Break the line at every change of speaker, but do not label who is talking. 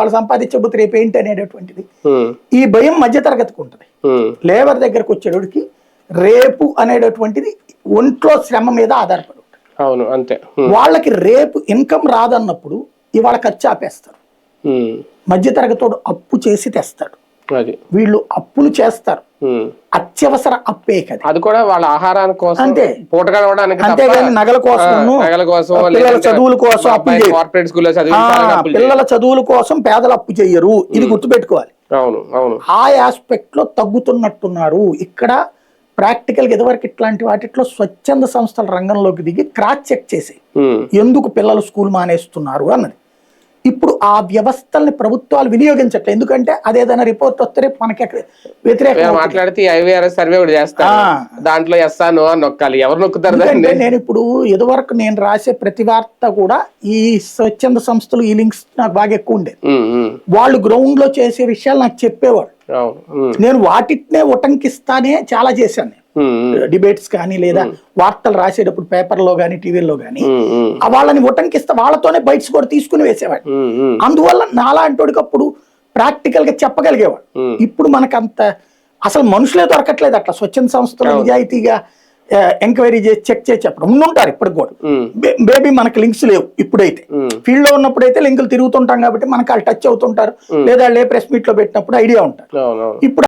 వాళ్ళు సంపాదించబోతే రేపు ఏంటి అనేటటువంటిది ఈ భయం మధ్యతరగతికి ఉంటుంది. లేబర్ దగ్గరకు వచ్చేటోడికి రేపు అనేటటువంటిది ఒంట్లో శ్రమ మీద ఆధారపడి ఉంటుంది.
అవును, అంతే.
వాళ్ళకి రేపు ఇన్కమ్ రాదన్నప్పుడు ఇవాళ ఖర్చు ఆపేస్తారు. మధ్యతరగతోడు అప్పు చేసి తెస్తాడు, వీళ్ళు అప్పులు చేస్తారు. అత్యవసర అప్పే కదా,
అది కూడా వాళ్ళ ఆహారాని కోసం,
అంతే.
పూట గడవడానికి,
అంతేగాని నగల కోసం, పిల్లల చదువుల కోసం అప్పు చేయరు. పిల్లల చదువుల కోసం పేదలు అప్పు చెయ్యరు, ఇది గుర్తుపెట్టుకోవాలి.
అవును అవును,
ఆ ఆస్పెక్ట్ లో తగ్గుతున్నట్టున్నారు. ఇక్కడ ప్రాక్టికల్ గా ఇదివరకు ఇట్లాంటి వాటిలో స్వచ్ఛంద సంస్థల రంగంలోకి దిగి క్రాస్ చెక్ చేసి ఎందుకు పిల్లలు స్కూల్ మానేస్తున్నారు అన్నది. ఇప్పుడు ఆ వ్యవస్థల్ని ప్రభుత్వాలు వినియోగించట్లేదు. ఎందుకంటే అదేదైనా రిపోర్ట్ వస్తే మనకి వ్యతిరేకంగా
మాట్లాడితే ఐవీఆర్ఎస్ సర్వే కూడా చేస్తారు, దాంట్లో ఎస్సా నో అని నొక్కాలి. ఎవరు నొక్కుతారు?
నేను ఇప్పుడు ఇదివరకు నేను రాసే ప్రతి వార్త కూడా ఈ స్వచ్ఛంద సంస్థలు ఈ లింక్స్ నాకు బాగా ఎక్కువ ఉండేది. వాళ్ళు గ్రౌండ్ లో చేసే విషయాలు నాకు చెప్పేవాళ్ళు. నేను వాటినే ఉటంకిస్తానే చాలా చేశాను. డిబేట్స్ కానీ లేదా వార్తలు రాసేటప్పుడు పేపర్లో కానీ టీవీలో కానీ వాళ్ళని ఉటంకిస్తా, వాళ్ళతోనే బైట్స్ కూడా తీసుకుని వేసేవాడు. అందువల్ల నాలాంటి అప్పుడు ప్రాక్టికల్ గా చెప్పగలిగేవాడు. ఇప్పుడు మనకంత అసలు మనుషులే దొరకట్లేదు అట్లా స్వచ్ఛంద సంస్థలు నిజాయితీగా ఎంక్వైరీ చేసి చెక్ చేసి చెప్పడం. ఉండుంటారు ఇప్పటికి కూడా, బేబీ మనకి లింక్స్ లేవు. ఇప్పుడైతే ఫీల్డ్ లో ఉన్నప్పుడైతే లింకులు తిరుగుతుంటాం కాబట్టి మనకు వాళ్ళు టచ్ అవుతుంటారు, లేదా వాళ్ళు ఏ ప్రెస్ మీట్ లో పెట్టినప్పుడు ఐడియా ఉంటారు. ఇప్పుడు